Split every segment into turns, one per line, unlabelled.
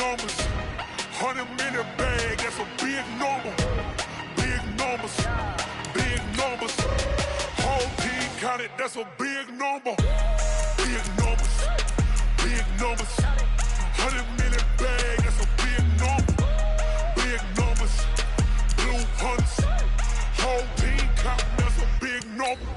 numbers. 100-minute bag, that's a big number. Big numbers, big numbers. Whole team counted, that's a big number. Big numbers, big numbers. 100-minute bag, that's a big number. Big numbers, blue hunts. Whole team counting, that's a big number.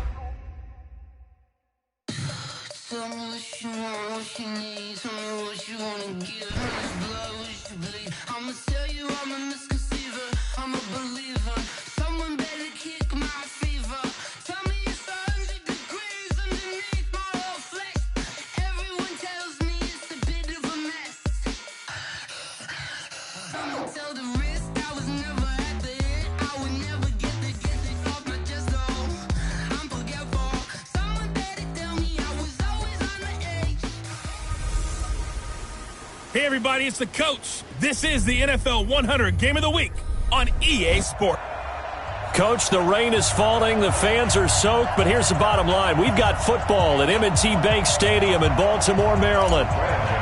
Tell me what you want, what you need. Tell me what you wanna give. What blood, what you bleed. I'ma tell you I'm a misconceiver. I'm a believer. Someone better kick my fever. Tell me it's 100 degrees underneath my whole flesh. Everyone tells me it's a bit of a mess. I'ma tell the risk I was never at the end. I would never get the off my chest though. I'm forgetful. Someone better tell me I was always on the edge.
Hey everybody, it's the coach. This is the NFL 100 Game of the Week on EA Sport.
Coach, the rain is falling, the fans are soaked, but here's the bottom line. We've got football at M&T Bank Stadium in Baltimore, Maryland.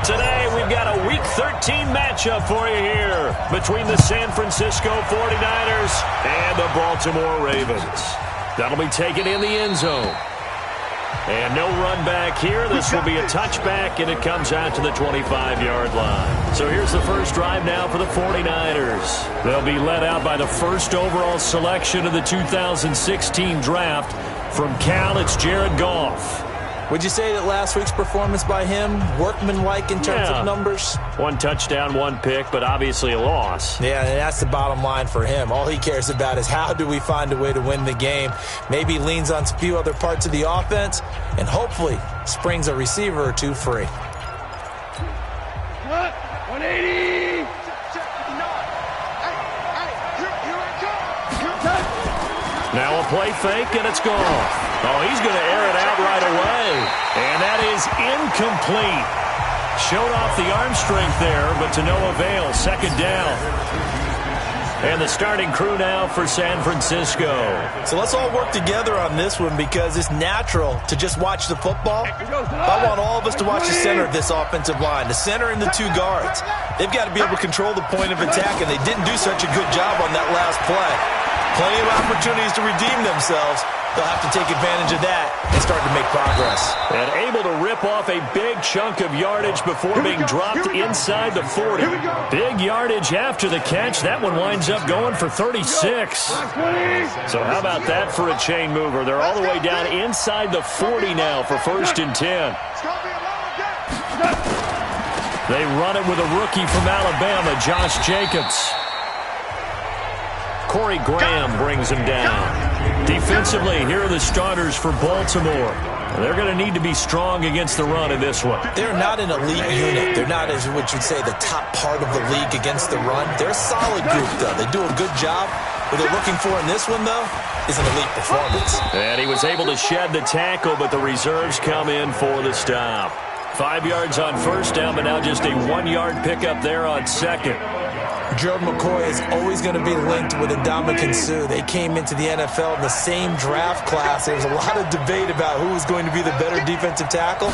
Today, we've got a Week 13 matchup for you here between the San Francisco 49ers and the Baltimore Ravens. That'll be taken in the end zone. And no run back here. This will be a touchback, and it comes out to the 25-yard line. So here's the first drive now for the 49ers. They'll be led out by the first overall selection of the 2016 draft. From Cal, it's Jared Goff.
Would you say that last week's performance by him, workmanlike in terms of numbers?
One touchdown, one pick, but obviously a loss.
Yeah, and that's the bottom line for him. All he cares about is how do we find a way to win the game. Maybe leans on a few other parts of the offense, and hopefully springs a receiver or two free.
180!
Now a play fake, and it's gone. Oh, he's going to air it out right away. And that is incomplete. Showed off the arm strength there, but to no avail. Second down. And the starting crew now for San Francisco.
So let's all work together on this one because it's natural to just watch the football. I want all of us to watch the center of this offensive line, the center and the two guards. They've got to be able to control the point of attack, and they didn't do such a good job on that last play. Plenty of opportunities to redeem themselves. They'll have to take advantage of that and start to make progress.
And able to rip off a big chunk of yardage before being dropped inside the 40. Big yardage after the catch. That one winds up going for 36. So how about that for a chain mover? They're all the way down inside the 40 now for 1st and 10. They run it with a rookie from Alabama, Josh Jacobs. Corey Graham brings him down. Defensively, here are the starters for Baltimore. They're going to need to be strong against the run in this one.
They're not an elite unit. They're not, as what you'd say, the top part of the league against the run. They're a solid group, though. They do a good job. What they're looking for in this one, though, is an elite performance.
And he was able to shed the tackle, but the reserves come in for the stop. 5 yards on first down, but now just a 1-yard pickup there on second.
Gerald McCoy is always going to be linked with Ndamukong Suh. They came into the NFL in the same draft class. There was a lot of debate about who was going to be the better defensive tackle.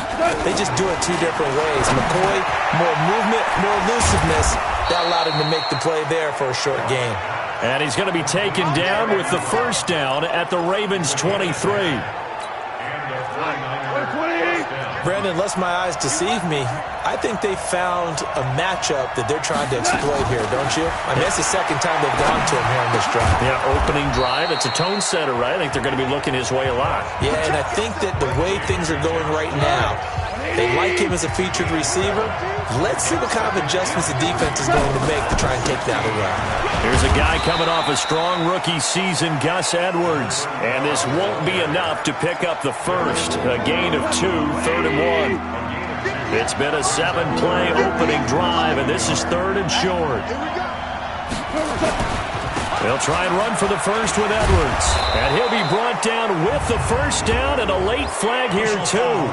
They just do it two different ways. McCoy, more movement, more elusiveness. That allowed him to make the play there for a short gain.
And he's going to be taken down with the first down at the Ravens' 23.
Brandon, unless my eyes deceive me, I think they found a matchup that they're trying to exploit here, don't you? I mean, it's the second time they've gone to him here in this drive.
Yeah, opening drive. It's a tone setter, right? I think they're going to be looking his way a lot.
Yeah, and I think that the way things are going right now, they like him as a featured receiver. Let's see what kind of adjustments the defense is going to make to try and take that away.
Here's a guy coming off a strong rookie season, Gus Edwards. And this won't be enough to pick up the first. A gain of 2, 3rd and 1. It's been a 7-play opening drive, and this is 3rd and short. They'll try and run for the first with Edwards. And he'll be brought down with the first down and a late flag here, too.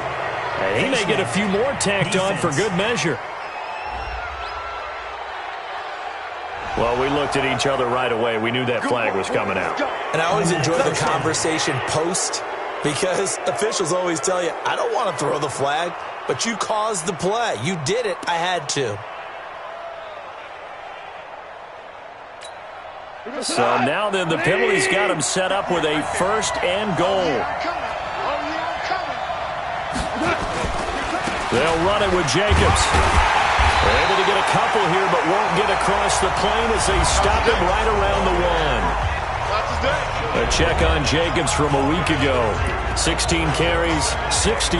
And he may get a few more tacked on for good measure. Well, we looked at each other right away. We knew that flag was coming out.
And I always enjoy the conversation post because officials always tell you, I don't want to throw the flag, but you caused the play. You did it. I had to.
So now then, the penalty's got him set up with a 1st and goal. They'll run it with Jacobs. They're able to get a couple here, but won't get across the plane as they stop him right around the 1. A check on Jacobs from a week ago. 16 carries, 67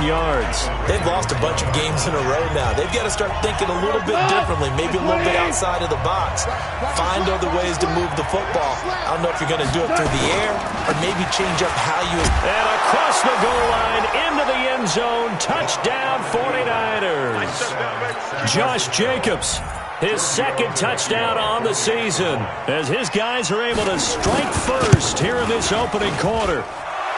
yards.
They've lost a bunch of games in a row now. They've got to start thinking a little bit differently, maybe a little bit outside of the box. Find other ways to move the football. I don't know if you're going to do it through the air or maybe change up how you...
And across the goal line, into the end zone, touchdown 49ers. Josh Jacobs, his 2nd touchdown on the season, as his guys are able to strike first here in this opening quarter.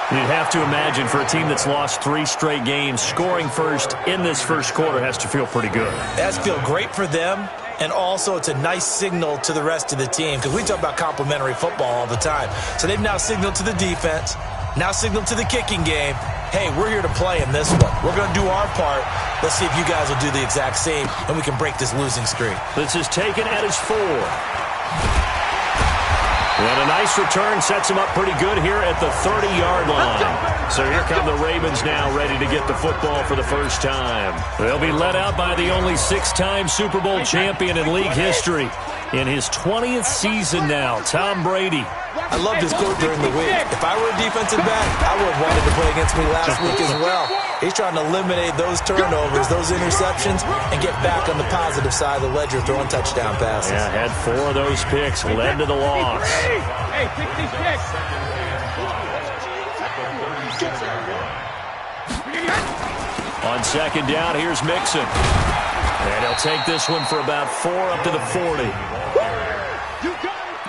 You'd have to imagine for a team that's lost 3 straight games, scoring first in this first quarter has to feel pretty good.
That's feel great for them, and also it's a nice signal to the rest of the team, because we talk about complimentary football all the time. So they've now signaled to the defense, now signaled to the kicking game, hey, we're here to play in this one. We're going to do our part. Let's see if you guys will do the exact same, and we can break this losing streak.
This is taken at his 4. And a nice return sets him up pretty good here at the 30-yard line. So here come the Ravens now, ready to get the football for the first time. They'll be led out by the only 6-time Super Bowl champion in league history. In his 20th season now, Tom Brady.
I loved his quote during the week. If I were a defensive back, I would have wanted to play against me last week as well. He's trying to eliminate those turnovers, those interceptions, and get back on the positive side of the ledger, throwing touchdown passes.
Yeah, had 4 of those picks, led to the loss.
Hey, pick these picks.
On 2nd down, here's Mixon. And he'll take this one for about 4 up to the 40.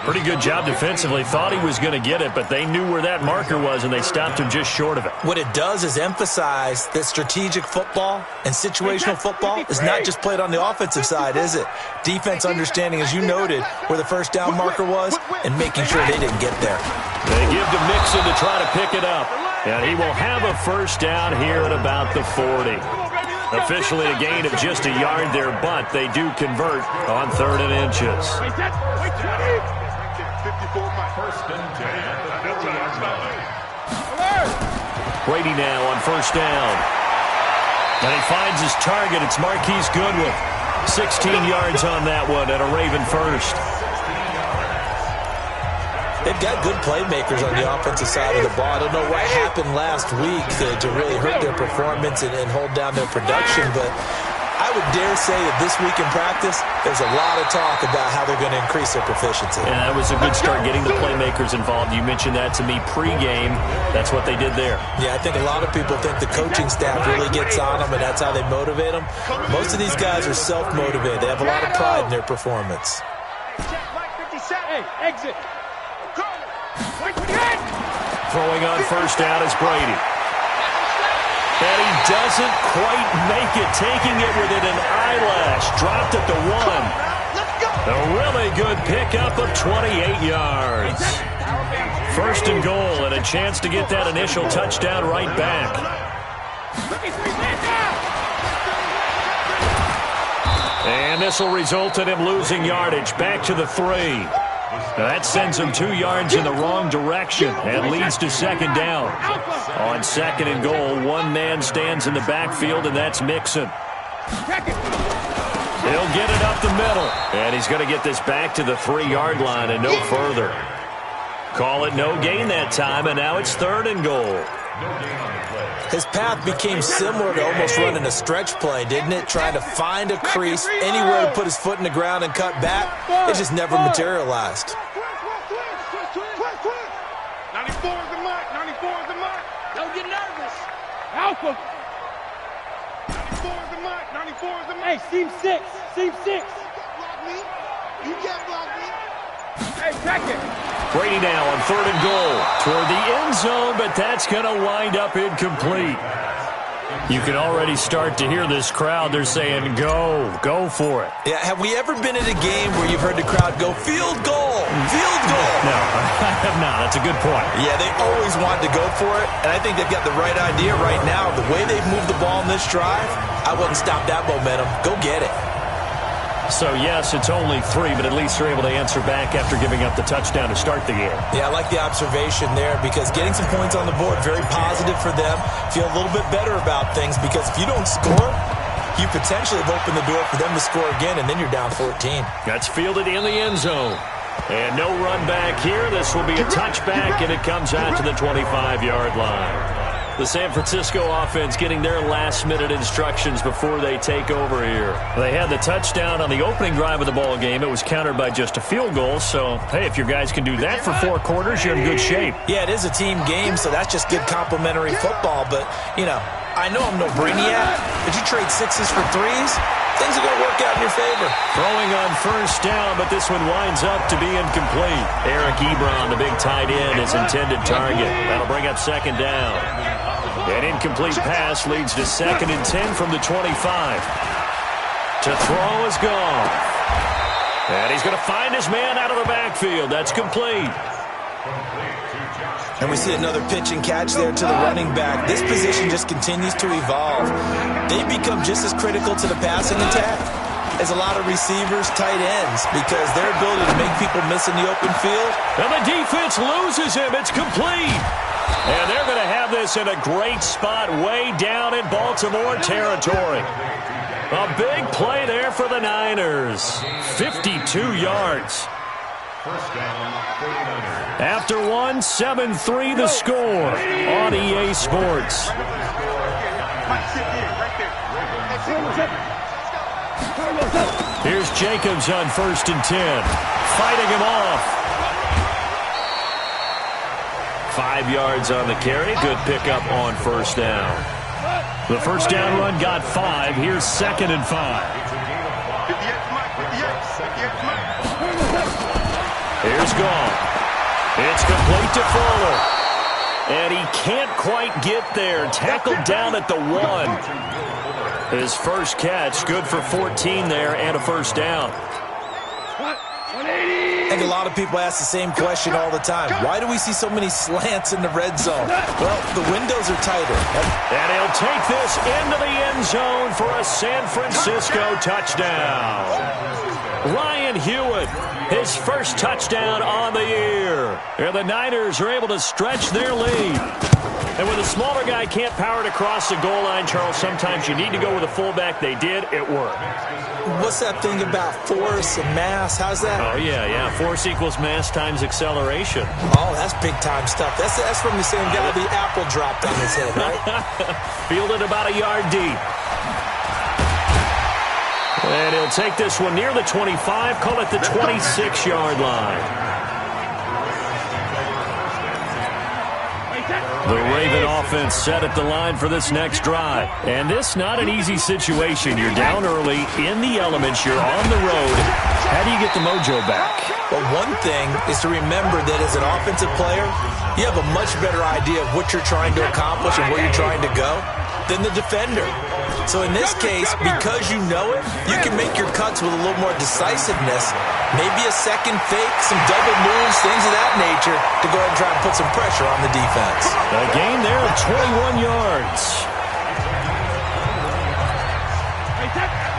Pretty good job defensively. Thought he was going to get it, but they knew where that marker was, and they stopped him just short of it.
What it does is emphasize that strategic football and situational football is not just played on the offensive side, is it? Defense understanding, as you noted, where the 1st down marker was and making sure they didn't get there.
They give to Mixon to try to pick it up, and he will have a 1st down here at about the 40. Officially a gain of just a yard there, but they do convert on 3rd and inches. Brady now on 1st down. And he finds his target. It's Marquise Goodwin. 16 yards on that one and a Raven 1st.
They've got good playmakers on the offensive side of the ball. I don't know what happened last week to really hurt their performance and hold down their production, but I would dare say that this week in practice, there's a lot of talk about how they're going to increase their proficiency.
And that was a good start, getting the playmakers involved. You mentioned that to me pregame. That's what they did there.
Yeah, I think a lot of people think the coaching staff really gets on them, and that's how they motivate them. Most of these guys are self-motivated. They have a lot of pride in their performance.
Hey, exit.
Throwing on 1st down is Brady. And he doesn't quite make it, taking it within an eyelash. Dropped at the 1. A really good pickup of 28 yards. 1st and goal, and a chance to get that initial touchdown right back. And this will result in him losing yardage. Back to the 3. That sends him 2 yards in the wrong direction and leads to 2nd down. On 2nd and goal, 1 man stands in the backfield, and that's Mixon. He'll get it up the middle, and he's going to get this back to the 3-yard line and no further. Call it no gain that time, and now it's 3rd and goal.
His path became similar to almost running a stretch play, didn't it? Trying to find a crease, anywhere to put his foot in the ground and cut back. It just never materialized.
94 is the mark. 94 is the mark. Don't get nervous. Alpha. 94 is the mark. 94 is the mark. Hey, seam 6. Seam 6. You can't block me. Hey, check it.
Brady now on 3rd and goal toward the end zone, but that's going to wind up incomplete. You can already start to hear this crowd. They're saying, go for it.
Yeah, have we ever been at a game where you've heard the crowd go, field goal, field goal?
No, I have not. That's a good point.
Yeah, they always want to go for it, and I think they've got the right idea right now. The way they've moved the ball in this drive, I wouldn't stop that momentum. Go get it.
So, yes, it's only 3, but at least they're able to answer back after giving up the touchdown to start the game.
Yeah, I like the observation there because getting some points on the board, very positive for them. Feel a little bit better about things because if you don't score, you potentially have opened the door for them to score again, and then you're down 14.
That's fielded in the end zone. And no run back here. This will be a touchback, and it comes out to the 25-yard line. The San Francisco offense getting their last-minute instructions before they take over here. They had the touchdown on the opening drive of the ball game. It was countered by just a field goal. So, hey, if your guys can do that for 4 quarters, you're in good shape.
Yeah, it is a team game, so that's just good complimentary football. But, you know, I know I'm no brainiac, but you trade 6s for 3s, things are going to work out in your favor.
Throwing on first down, but this one winds up to be incomplete. Eric Ebron, the big tight end, is intended target. That'll bring up second down. An incomplete pass leads to 2nd and 10 from the 25. To throw is gone. And he's going to find his man out of the backfield. That's complete.
And we see another pitch and catch there to the running back. This position just continues to evolve. They become just as critical to the passing attack as a lot of receivers, tight ends, because their ability to make people miss in the open field.
And the defense loses him. It's complete. And they're going to have this in a great spot way down in Baltimore territory. A big play there for the Niners. 52 yards. After 1, 7-3 the score on EA Sports. Here's Jacobs on 1st and 10. Fighting him off. 5 yards on the carry. Good pickup on first down. The first down run got 5. Here's 2nd and 5. Here's gone. It's complete to Fuller. And he can't quite get there. Tackled down at the 1. His first catch, good for 14 there and a first down.
I think a lot of people ask the same question all the time. Why do we see so many slants in the red zone? Well, the windows are tighter.
And he'll take this into the end zone for a San Francisco touchdown. Ryan Hewitt, his first touchdown on the year. And the Niners are able to stretch their lead. And when the smaller guy can't power it across the goal line, Charles, sometimes you need to go with a fullback. They did. It worked.
What's that thing about force and mass? How's that?
Oh, yeah. Force equals mass times acceleration.
Oh, that's big-time stuff. That's from the same guy the apple dropped on his head, right?
Fielded about a yard deep. And he'll take this one near the 25, call it the 26-yard line. The Raven offense set at the line for this next drive. And this not an easy situation. You're down early, in the elements, you're on the road. How do you get the mojo back?
Well, one thing is to remember that as an offensive player, you have a much better idea of what you're trying to accomplish and where you're trying to go than the defender. So in this case, because you know it, you can make your cuts with a little more decisiveness. Maybe a second fake, some double moves, things of that nature to go ahead and try and put some pressure on the defense.
A gain there of 21 yards.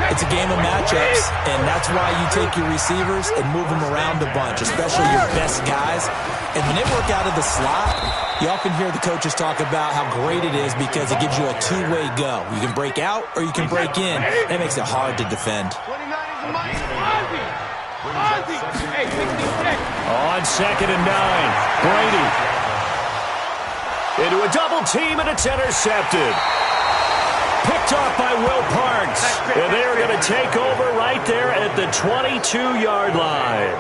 It's a game of matchups, and that's why you take your receivers and move them around a bunch, especially your best guys. And when they work out of the slot, you often hear the coaches talk about how great it is because it gives you a two-way go. You can break out or you can break in. That makes it hard to defend.
On 2nd and 9, Brady. Into a double team, and it's intercepted. Picked off by Will Parks. And they are going to take over right there at the 22-yard line.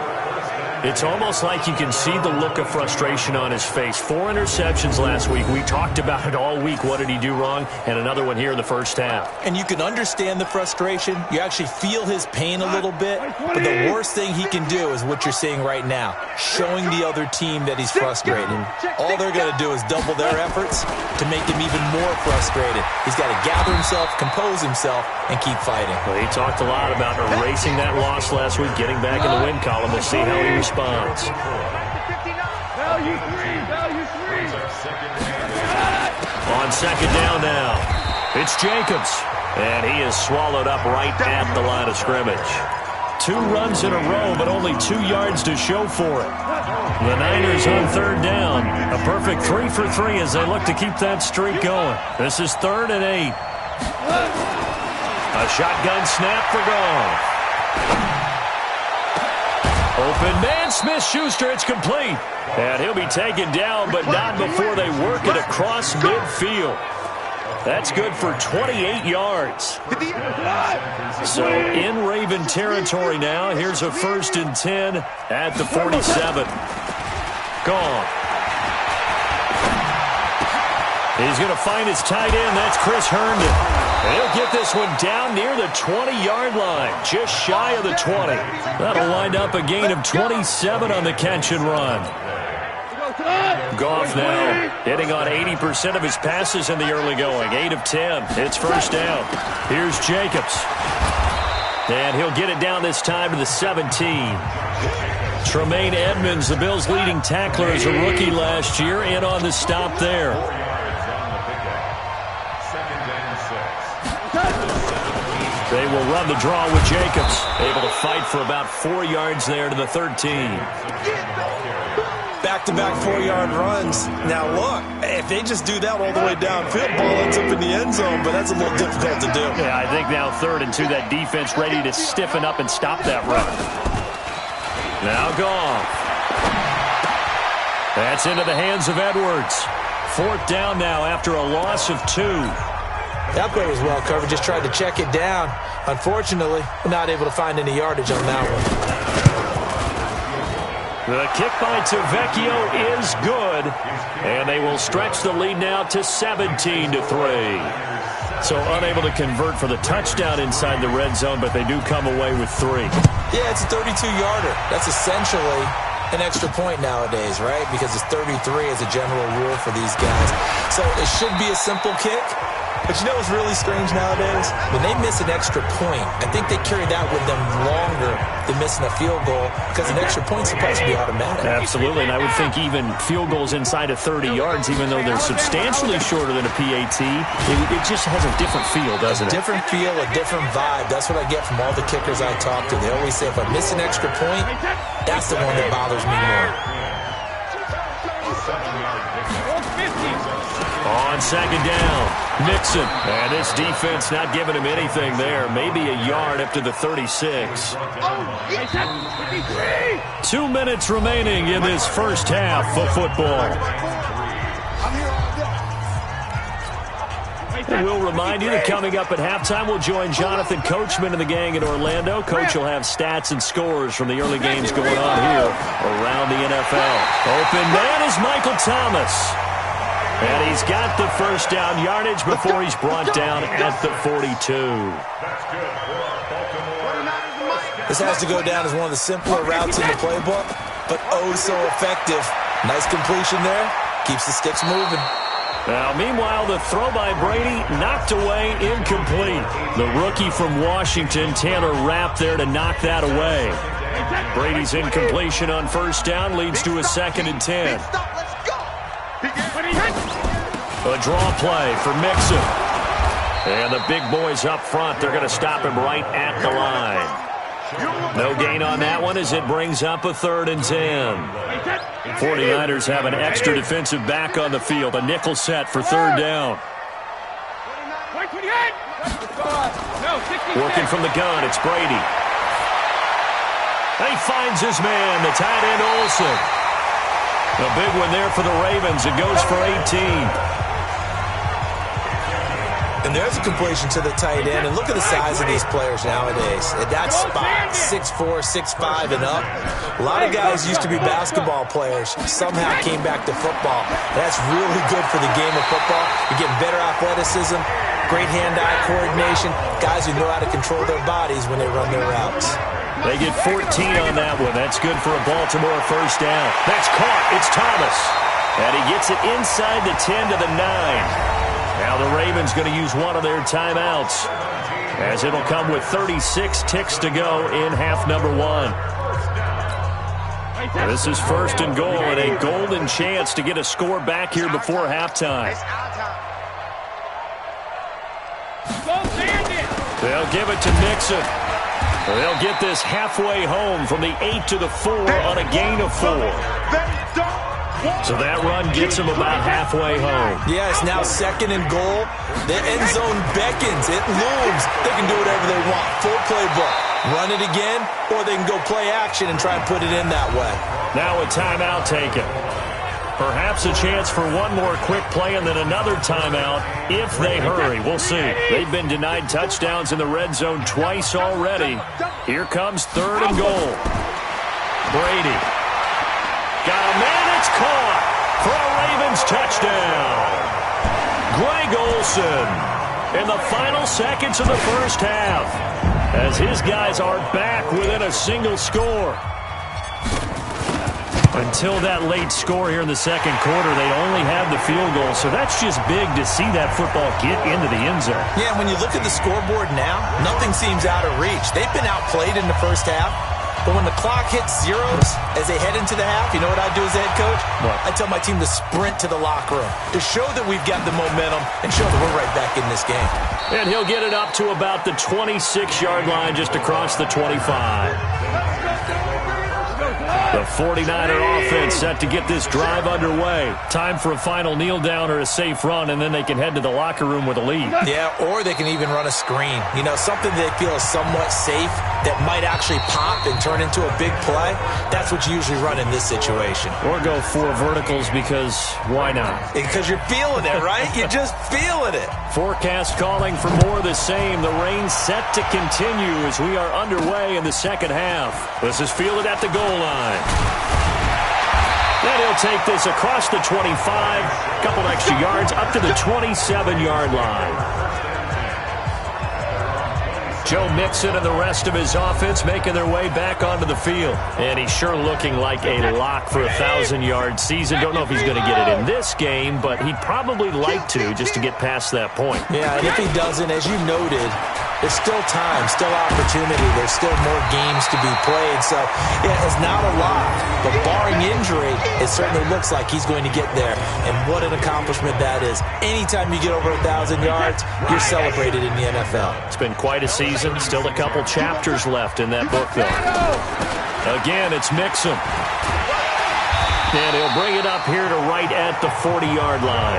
It's almost like you can see the look of frustration on his face. 4 interceptions last week. We talked about it all week. What did he do wrong? And another one here in the first half.
And you can understand the frustration. You actually feel his pain a little bit. But the worst thing he can do is what you're seeing right now, showing the other team that he's frustrated. All they're going to do is double their efforts to make him even more frustrated. He's got to gather himself, compose himself, and keep fighting.
Well, he talked a lot about erasing that loss last week, getting back in the win column. We'll see how he responds. On 2nd down now, it's Jacobs, and he is swallowed up right at the line of scrimmage. 2 runs in a row, but only 2 yards to show for it. The Niners on 3rd down. A perfect 3 for 3 as they look to keep that streak going. This is 3rd and 8. A shotgun snap for Goff. Open man, Smith-Schuster, it's complete. And he'll be taken down, but not before they work it across midfield. That's good for 28 yards. So in Raven territory now. Here's a 1st and 10 at the 47. Gone. He's going to find his tight end. That's Chris Herndon. And he'll get this one down near the 20-yard line, just shy of the 20. That'll wind up a gain of 27 on the catch and run. Goff now hitting on 80% of his passes in the early going. 8 of 10. It's 1st down. Here's Jacobs. And he'll get it down this time to the 17. Tremaine Edmonds, the Bills' leading tackler as a rookie last year, in on the stop there. They will run the draw with Jacobs. Able to fight for about 4 yards there to the 13.
Back-to-back 4-yard runs. Now, look, if they just do that all the way downfield, ball ends up in the end zone, but that's a little difficult to do.
Yeah, I think now 3rd and 2, that defense ready to stiffen up and stop that run. Now Goff. That's into the hands of Edwards. 4th down now after a loss of 2.
That play was well covered, just tried to check it down. Unfortunately, we're not able to find any yardage on that one.
The kick by Tavecchio is good, and they will stretch the lead now to 17-3. So unable to convert for the touchdown inside the red zone, but they do come away with 3.
Yeah, it's a 32-yarder. That's essentially an extra point nowadays, right? Because it's 33 as a general rule for these guys. So it should be a simple kick. But you know what's really strange nowadays? When they miss an extra point, I think they carry that with them longer than missing a field goal because an extra point's supposed to be automatic.
Absolutely, and I would think even field goals inside of 30 yards, even though they're substantially shorter than a PAT, it just has a different feel, doesn't it?
A different feel, a different vibe. That's what I get from all the kickers I talk to. They always say if I miss an extra point, that's the one that bothers me more.
On 2nd down, Mixon. And this defense not giving him anything there. Maybe a yard up to the 36. 2 minutes remaining in this first half of football. And we'll remind you that coming up at halftime, we'll join Jonathan Coachman and the gang in Orlando. Coach will have stats and scores from the early games going on here around the NFL. Open man is Michael Thomas. And he's got the 1st down yardage before he's brought down at the 42.
This has to go down as one of the simpler routes in the playbook, but oh so effective. Nice completion there. Keeps the sticks moving.
Now, meanwhile, the throw by Brady knocked away, incomplete. The rookie from Washington, Taylor Rapp, there to knock that away. Brady's incompletion on 1st down leads to a 2nd and 10. A draw play for Mixon. And the big boys up front, they're going to stop him right at the line. No gain on that one as it brings up a 3rd and 10. 49ers have an extra defensive back on the field. A nickel set for 3rd down. Working from the gun, it's Brady. He finds his man, the tight end Olsen. A big one there for the Ravens. It goes for 18.
And there's a completion to the tight end. And look at the size of these players nowadays. At that spot, 6'4", 6'5", and up. A lot of guys used to be basketball players. Somehow came back to football. That's really good for the game of football. You're getting better athleticism, great hand-eye coordination, guys who know how to control their bodies when they run their routes.
They get 14 on that one. That's good for a Baltimore 1st down. That's caught. It's Thomas. And he gets it inside the 10 to the 9. Now the Ravens going to use one of their timeouts as it'll come with 36 ticks to go in half number 1. This is 1st and goal and a golden chance to get a score back here before halftime. They'll give it to Mixon. They'll get this halfway home from the 8 to the 4 on a gain of 4. So that run gets them about halfway home.
Yeah, it's now 2nd and goal. The end zone beckons. It looms. They can do whatever they want. Full playbook. Run it again, or they can go play action and try and put it in that way.
Now a timeout taken. Perhaps a chance for one more quick play and then another timeout if they hurry. We'll see. They've been denied touchdowns in the red zone twice already. Here comes 3rd and goal. Brady. Got a man, it's caught for a Ravens touchdown. Greg Olsen in the final seconds of the first half as his guys are back within a single score. Until that late score here in the second quarter, they only had the field goal, so that's just big to see that football get into the end zone.
Yeah, when you look at the scoreboard now, nothing seems out of reach. They've been outplayed in the first half. But when the clock hits zeros as they head into the half, you know what I do as a head coach?
What?
I tell my team to sprint to the locker room to show that we've got the momentum and show that we're right back in this game.
And he'll get it up to about the 26-yard line just across the 25. The 49er offense set to get this drive underway. Time for a final kneel down or a safe run, and then they can head to the locker room with a lead.
Yeah, or they can even run a screen. You know, something they feel is somewhat safe that might actually pop and turn into a big play. That's what you usually run in this situation.
Or go 4 verticals because why not?
Because you're feeling it, right? You're just feeling it.
Forecast calling for more of the same. The rain set to continue as we are underway in the second half. This is fielded at the goal line. Then he'll take this across the 25, a couple extra yards up to the 27-yard line. Joe Mixon and the rest of his offense making their way back onto the field. And he's sure looking like a lock for a 1,000-yard season. Don't know if he's going to get it in this game, but he'd probably like to just to get past that point.
Yeah, and if he doesn't, as you noted, there's still time, still opportunity. There's still more games to be played. So, yeah, it's not a lot. But barring injury, it certainly looks like he's going to get there. And what an accomplishment that is. Anytime you get over 1,000 yards, you're celebrated in the NFL.
It's been quite a season. Still a couple chapters left in that book, though. Again, it's Mixon. And he'll bring it up here to right at the 40-yard line.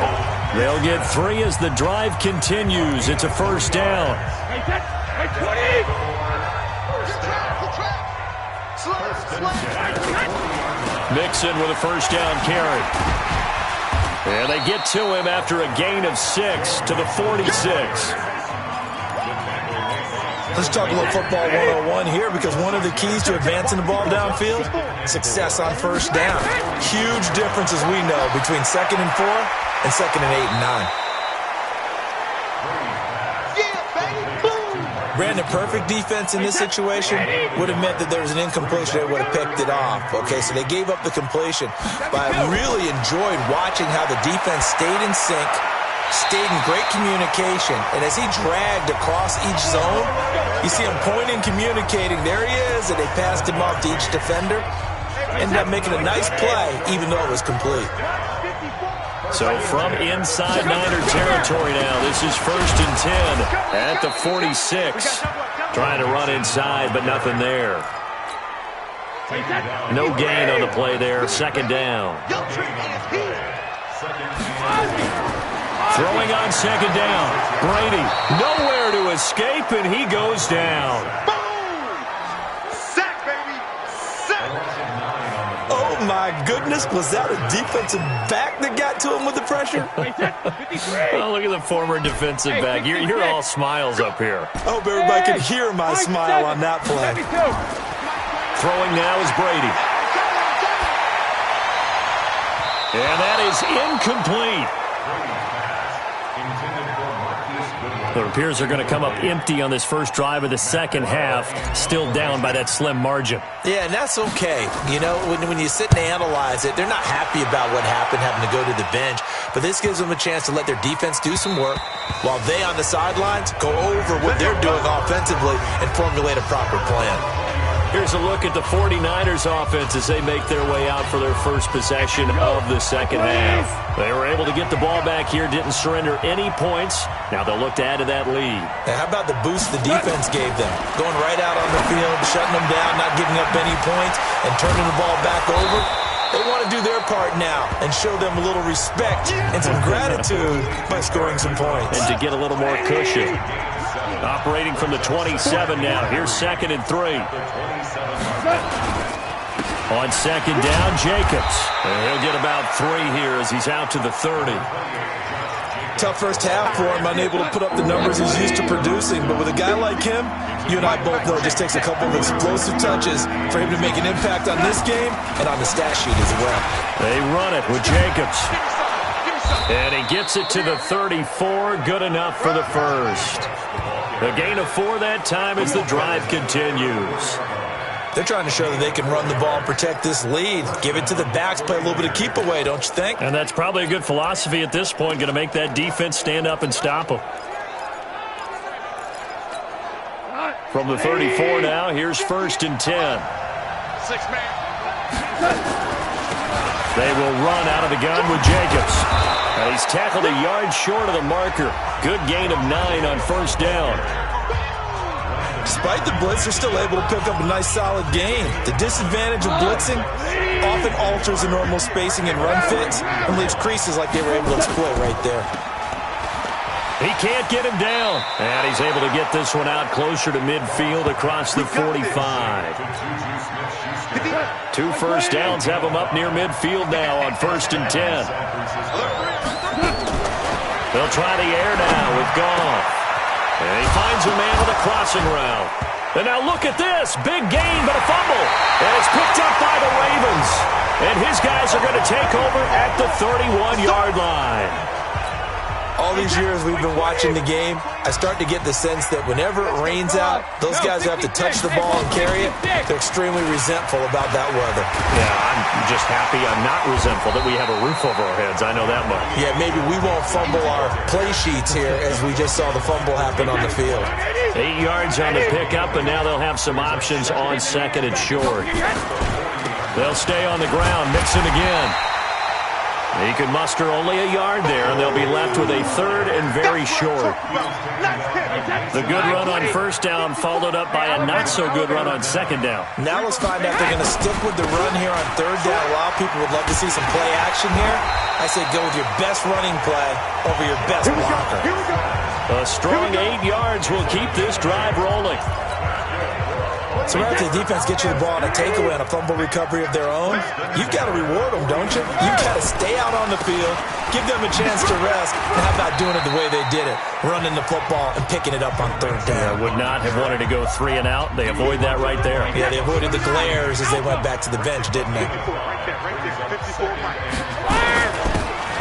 They'll get 3 as the drive continues. It's a first down. Mixon with a first down carry. And they get to him after a gain of 6 to the 46.
Let's talk a little football 101 here, because one of the keys to advancing the ball downfield, success on first down. Huge difference, as we know, between 2nd and 4 and 2nd and 8 and 9. Brandon, perfect defense in this situation would have meant that there was an incompletion. They would have picked it off. Okay, so they gave up the completion. But I really enjoyed watching how the defense stayed in sync, stayed in great communication, and as he dragged across each zone, you see him pointing, communicating. There he is, and they passed him off to each defender. Ended up making a nice play, even though it was complete.
So from inside Niner territory now, this is 1st and 10 at the 46. Trying to run inside, but nothing there. No gain on the play there, 2nd down. Throwing on 2nd down. Brady, nowhere to escape, and he goes down.
Sack, baby! Sack!
Oh, my goodness. Was that a defensive back that got to him with the pressure?
Oh, look at the former defensive back. You're all smiles up here.
I hope everybody could hear my smile on that play.
Throwing now is Brady. And that is incomplete. It appears they're going to come up empty on this first drive of the second half, still down by that slim margin.
Yeah, and that's okay. You know, when you sit and analyze it, they're not happy about what happened, having to go to the bench. But this gives them a chance to let their defense do some work while they on the sidelines go over what they're doing offensively and formulate a proper plan.
Here's a look at the 49ers offense as they make their way out for their first possession of the second half. They were able to get the ball back here, didn't surrender any points. Now they'll look to add to that lead.
Now, how about the boost the defense gave them? Going right out on the field, shutting them down, not giving up any points, and turning the ball back over. They want to do their part now and show them a little respect and some gratitude by scoring some points.
And to get a little more cushion. Operating from the 27 now. Here's 2nd and 3. On second down, Jacobs. And he'll get about 3 here as he's out to the 30.
Tough first half for him, unable to put up the numbers he's used to producing. But with a guy like him, you and I both know it just takes a couple of explosive touches for him to make an impact on this game and on the stat sheet as well.
They run it with Jacobs. And he gets it to the 34. Good enough for the first. A gain of 4 that time as the drive continues.
They're trying to show that they can run the ball and protect this lead. Give it to the backs, play a little bit of keep away, don't you think?
And that's probably a good philosophy at this point, going to make that defense stand up and stop them. From the 34 now, here's 1st and 10.
6-man.
They will run out of the gun with Jacobs. And he's tackled a yard short of the marker. Good gain of 9 on 1st down.
Despite the blitz, they're still able to pick up a nice solid gain. The disadvantage of blitzing often alters the normal spacing and run fits and leaves creases like they were able to exploit right there.
He can't get him down. And he's able to get this one out closer to midfield across the 45. 2 first downs have him up near midfield now on 1st and 10. They'll try the air now with Goff. And he finds a man with a crossing route. And now look at this. Big gain, but a fumble. And it's picked up by the Ravens. And his guys are going to take over at the 31-yard line.
All these years we've been watching the game, I start to get the sense that whenever it rains out, those guys who have to touch the ball and carry it, they're extremely resentful about that weather.
Yeah, I'm just happy I'm not resentful that we have a roof over our heads. I know that much.
Yeah, maybe we won't fumble our play sheets here as we just saw the fumble happen on the field.
8 yards on the pickup, and now they'll have some options on 2nd and short. They'll stay on the ground, mixing again. He can muster only a yard there, and they'll be left with a 3rd and very short. The good run on 1st down followed up by a not-so-good run on 2nd down.
Now let's find out if they're going to stick with the run here on 3rd down. A lot of people would love to see some play action here. I say go with your best running play over your best blocker.
A strong 8 yards will keep this drive rolling.
So right after the defense gets you the ball on a takeaway on a fumble recovery of their own, you've got to reward them, don't you? You've got to stay out on the field, give them a chance to rest, and how about doing it the way they did it, running the football and picking it up on 3rd down.
Would not have wanted to go 3 and out. They avoid that right there.
Yeah, they avoided the glares as they went back to the bench, didn't they?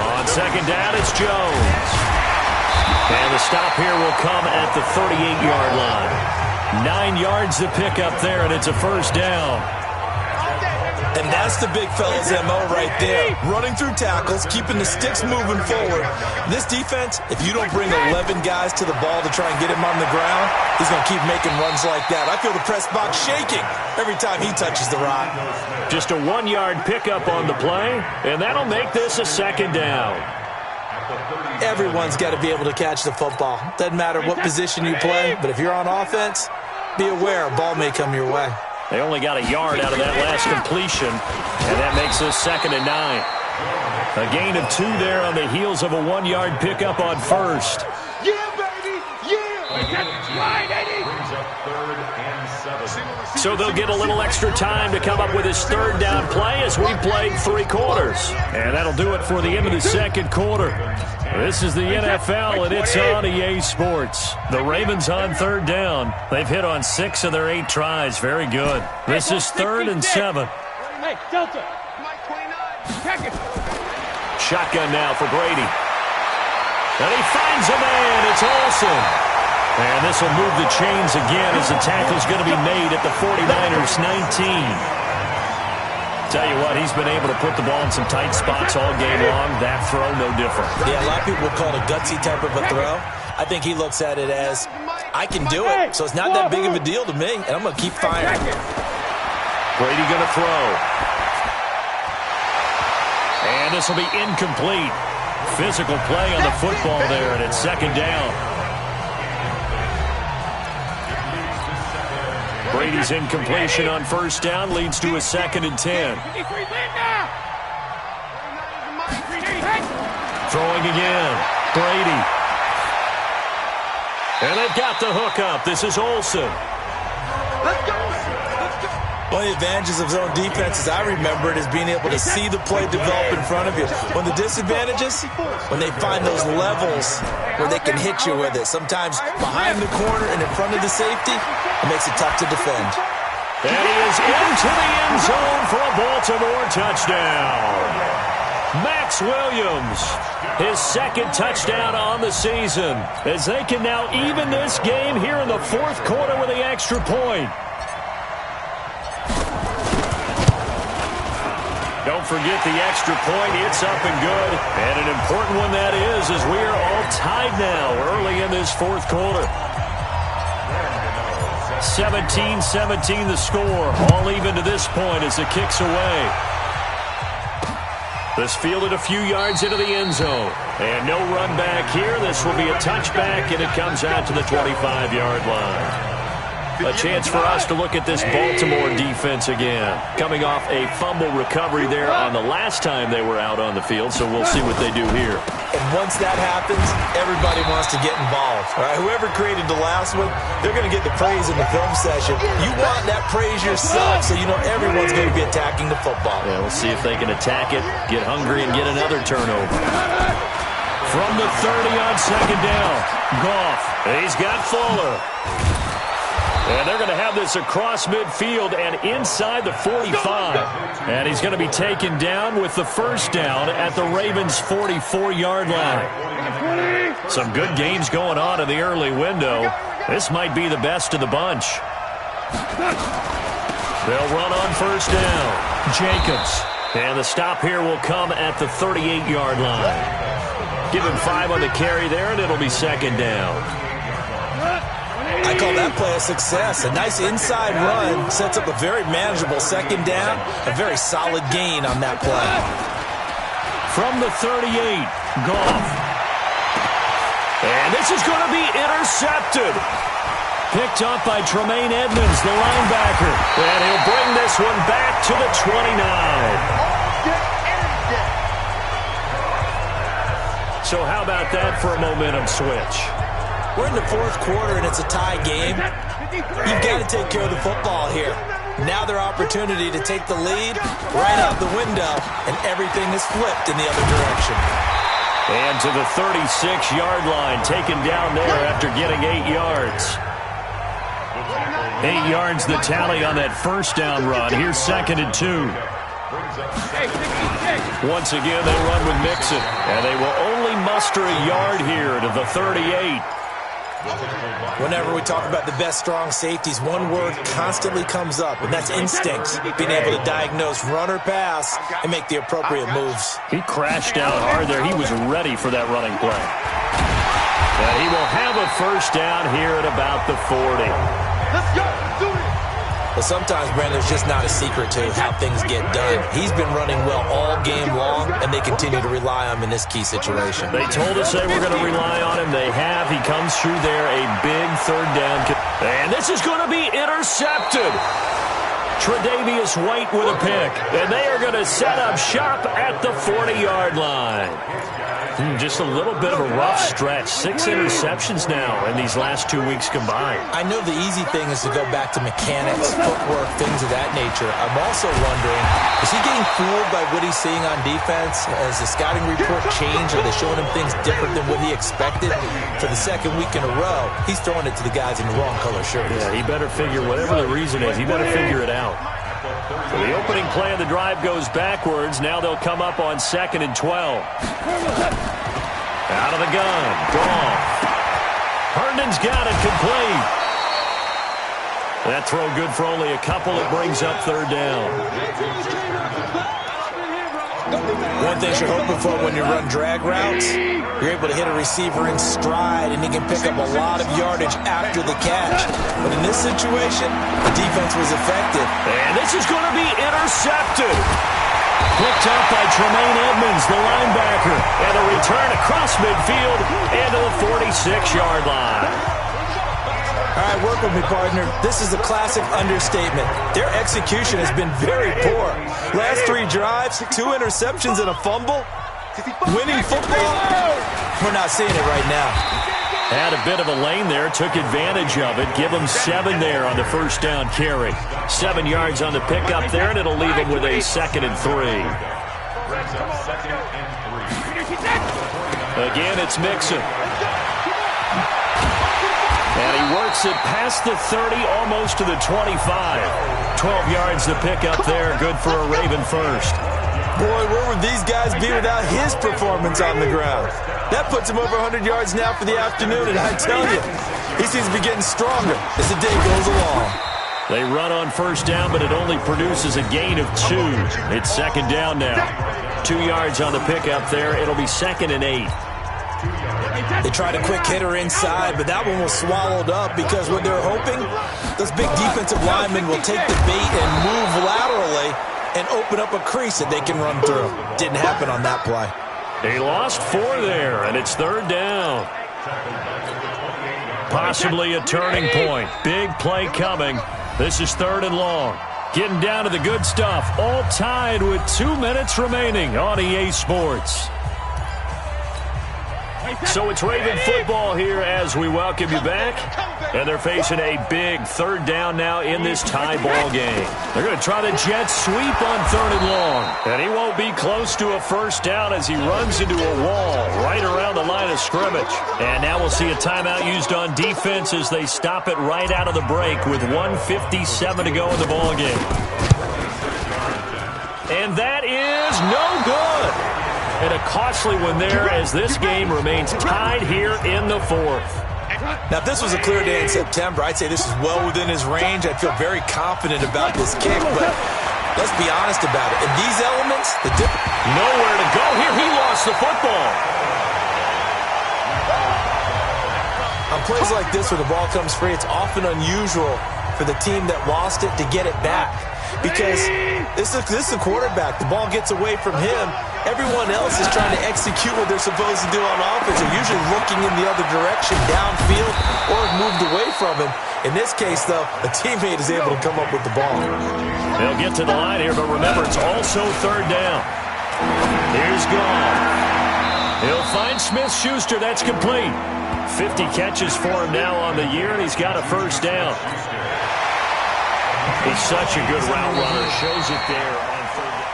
On 2nd down, it's Jones. And the stop here will come at the 38-yard line. 9 yards to pick up there, and it's a 1st down.
And that's the big fella's MO right there. Running through tackles, keeping the sticks moving forward. This defense, if you don't bring 11 guys to the ball to try and get him on the ground, he's going to keep making runs like that. I feel the press box shaking every time he touches the rock.
Just a 1-yard pickup on the play, and that'll make this a 2nd down.
Everyone's got to be able to catch the football. Doesn't matter what position you play, but if you're on offense, be aware a ball may come your way.
They only got a yard out of that last completion, and that makes this 2nd and 9. A gain of 2 there on the heels of a 1-yard pickup on 1st.
Yeah, baby! Yeah! Right, Eddie!
So they'll get a little extra time to come up with his 3rd down play as we played 3 quarters. And that'll do it for the end of the 2nd quarter. This is the NFL, and it's on EA Sports. The Ravens on 3rd down. They've hit on 6 of their 8 tries. Very good. This is 3rd and 7.
Hey, Delta! Mike 29. Check it!
Shotgun now for Brady. And he finds a man. It's Olsen. And this will move the chains again as the tackle's going to be made at the 49ers 19. Tell you what, he's been able to put the ball in some tight spots all game long. That throw, no different.
Yeah, a lot of people would call it a gutsy type of a throw. I think he looks at it as, I can do it, so it's not that big of a deal to me, and I'm going to keep firing.
Brady going to throw. And this will be incomplete. Physical play on the football there, and it's second down. Brady's incompletion on first down leads to a 2nd and 10. Throwing again. Brady. And they've got the hook up. This is Olsen.
One of the advantages of zone defense, as I remember it, is being able to see the play develop in front of you. One of the disadvantages, when they find those levels where they can hit you with it, sometimes behind the corner and in front of the safety, it makes it tough to defend.
And he is into the end zone for a Baltimore touchdown. Max Williams, his 2nd touchdown on the season, as they can now even this game here in the 4th quarter with the extra point. Don't forget the extra point. It's up and good. And an important one that is, as we are all tied now early in this 4th quarter. 17-17 the score. All even to this point as it kicks away. This fielded a few yards into the end zone. And no run back here. This will be a touchback, and it comes out to the 25-yard line. A chance for us to look at this Baltimore defense again. Coming off a fumble recovery there on the last time they were out on the field, so we'll see what they do here.
And once that happens, everybody wants to get involved. All right? Whoever created the last one, they're going to get the praise in the film session. You want that praise yourself, so you know everyone's going to be attacking the football.
Yeah, we'll see if they can attack it, get hungry, and get another turnover. From the 30 on second down, Goff. He's got Fuller. And they're going to have this across midfield and inside the 45. And he's going to be taken down with the first down at the Ravens' 44-yard line. Some good games going on in the early window. This might be the best of the bunch. They'll run on first down. Jacobs. And the stop here will come at the 38-yard line. Give him 5 on the carry there, and it'll be second down.
I call that play a success. A nice inside run sets up a very manageable second down. A very solid gain on that play.
From the 38, Goff. And this is going to be intercepted. Picked up by Tremaine Edmonds, the linebacker. And he'll bring this one back to the 29. So how about that for a momentum switch?
We're in the 4th quarter, and it's a tie game. You've got to take care of the football here. Now their opportunity to take the lead right out the window, and everything is flipped in the other direction.
And to the 36-yard line, taken down there after getting 8 yards. 8 yards the tally on that first down run. Here's 2nd and 2. Once again, they run with Mixon, and they will only muster a yard here to the 38.
Whenever we talk about the best strong safeties, one word constantly comes up, and that's instincts. Being able to diagnose run or pass and make the appropriate moves.
He crashed out hard there. He was ready for that running play. And he will have a first down here at about the 40.
Let's go. Do it.
But sometimes, Brandon, there's just not a secret to how things get done. He's been running well all game long, and they continue to rely on him in this key situation.
They told us they were going to rely on him. They have. He comes through there, a big third down. And this is going to be intercepted. Tre'Davious White with a pick. And they are going to set up shop at the 40-yard line. Just a little bit of a rough stretch. 6 interceptions now in these last 2 weeks combined.
I know the easy thing is to go back to mechanics, footwork, things of that nature. I'm also wondering, is he getting fooled by what he's seeing on defense? Has the scouting report changed? Are they showing him things different than what he expected? For the 2nd week in a row, he's throwing it to the guys in the wrong color shirts.
Yeah, he better figure, whatever the reason is, he better figure it out. So the opening play of the drive goes backwards. Now they'll come up on 2nd and 12. Out of the gun. Goff. Herndon's got it complete. That throw good for only a couple. It brings up third down.
One thing you're hoping for when you run drag routes, you're able to hit a receiver in stride, and he can pick up a lot of yardage after the catch. But in this situation, the defense was effective.
And this is going to be intercepted. Picked up by Tremaine Edmonds, the linebacker. And a return across midfield into the 46-yard line.
All right, work with me, partner. This is a classic understatement. Their execution has been very poor. Last 3 drives, 2 interceptions and a fumble. Winning football? We're not seeing it right now.
Had a bit of a lane there, took advantage of it. Give them 7 there on the first down carry. 7 yards on the pickup there, and it'll leave them with a 2nd and 3. Again, it's Mixon. And he works it past the 30, almost to the 25. 12 yards to pick up there. Good for a Raven first.
Boy, where would these guys be without his performance on the ground? That puts him over 100 yards now for the afternoon, and I tell you, he seems to be getting stronger as the day goes along.
They run on first down, but it only produces a gain of 2. It's 2nd down now. 2 yards on the pickup there. It'll be 2nd and 8.
They tried a quick hitter inside, but that one was swallowed up because what they're hoping, those big defensive linemen will take the bait and move laterally and open up a crease that they can run through. Didn't happen on that play.
They lost 4 there, and it's 3rd down. Possibly a turning point. Big play coming. This is 3rd and long. Getting down to the good stuff. All tied with 2 minutes remaining on EA Sports. So it's Raven football here as we welcome you back. And they're facing a big 3rd down now in this tie ball game. They're going to try the jet sweep on 3rd and long. And he won't be close to a first down as he runs into a wall right around the line of scrimmage. And now we'll see a timeout used on defense as they stop it right out of the break with 1:57 to go in the ball game. And that is no good. And a costly one there as this game remains tied here in the 4th.
Now, if this was a clear day in September, I'd say this is well within his range. I'd feel very confident about this kick, but let's be honest about it. In these elements,
nowhere to go here. He lost the football.
On plays like this where the ball comes free, it's often unusual for the team that lost it to get it back. Because this is the quarterback. The ball gets away from him. Everyone else is trying to execute what they're supposed to do on offense. They're usually looking in the other direction, downfield, or have moved away from him. In this case, though, a teammate is able to come up with the ball.
They'll get to the line here, but remember, it's also 3rd down. Here's Goff. He'll find Smith-Schuster. That's complete. 50 catches for him now on the year, and he's got a first down. He's such a good route runner. Shows it there on 3rd down.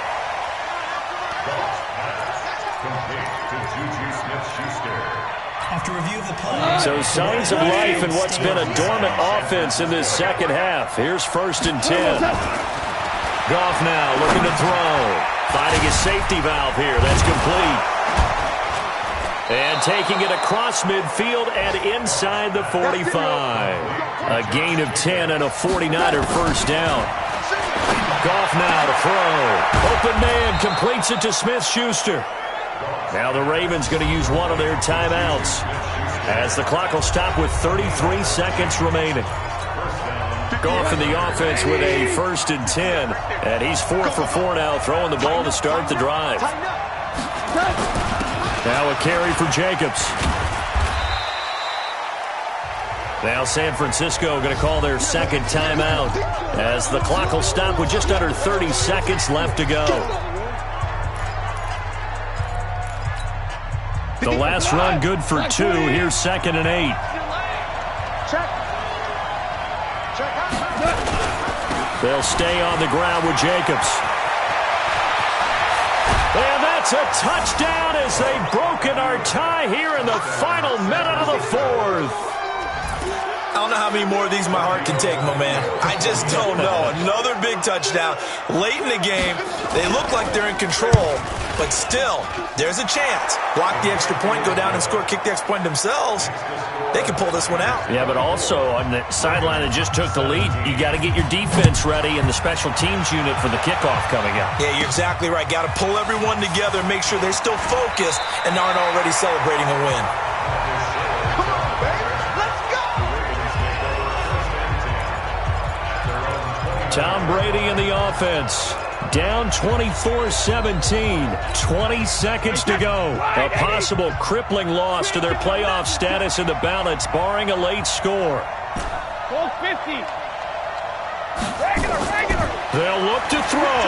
After review of the play.
So signs of life in what's been a dormant offense in this 2nd half. Here's 1st and 10. Goff now looking to throw. Finding his safety valve here. That's complete. And taking it across midfield and inside the 45. A gain of 10 and a 49er first down. Goff now to throw. Open man completes it to Smith-Schuster. Now the Ravens going to use one of their timeouts as the clock will stop with 33 seconds remaining. Goff in the offense with a 1st and 10. And he's 4 for 4 now, throwing the ball to start the drive. Now a carry for Jacobs. Now San Francisco going to call their 2nd timeout as the clock will stop with just under 30 seconds left to go. The last run good for 2. Here's 2nd and 8. They'll stay on the ground with Jacobs. And that's a touchdown as they've broken our tie here in the final minute of the 4th.
don't know how many more of these my heart can take, my man. I just don't know. Another big touchdown. Late in the game, they look like they're in control, but still, there's a chance. Block the extra point, go down and score, kick the extra point themselves. They can pull this one out.
Yeah, but also on the sideline that just took the lead, you got to get your defense ready and the special teams unit for the kickoff coming up.
Yeah, you're exactly right. Got to pull everyone together, make sure they're still focused and aren't already celebrating a win.
Come on, baby. Let's go.
Tom Brady in the offense. Down 24-17. 20 seconds to go. A possible crippling loss to their playoff status in the balance, barring a late score.
Full 50. Regular.
They'll look to throw.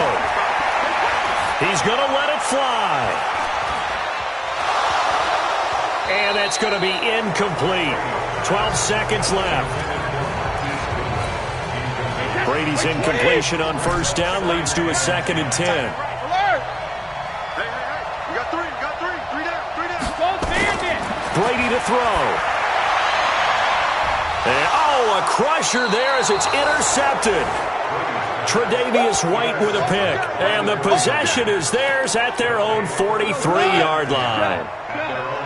He's going to let it fly. And that's going to be incomplete. 12 seconds left. Brady's incompletion on first down leads to a 2nd and 10.
Alert. Hey. You got three. Three down. Don't stand it.
Brady to throw. And, a crusher there as it's intercepted. Tre'Davious White with a pick. And the possession is theirs at their own 43-yard line.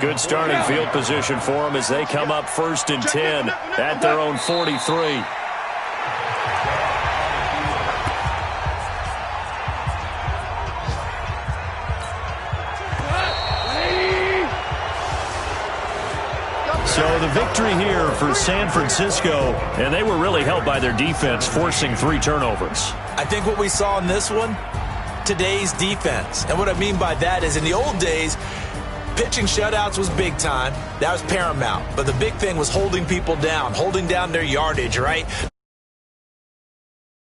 Good starting field position for them as they come up 1st and 10 at their own 43. So the victory here for San Francisco, and they were really helped by their defense, forcing 3 turnovers.
I think what we saw in this one, today's defense. And what I mean by that is in the old days, pitching shutouts was big time. That was paramount. But the big thing was holding people down, holding down their yardage, right?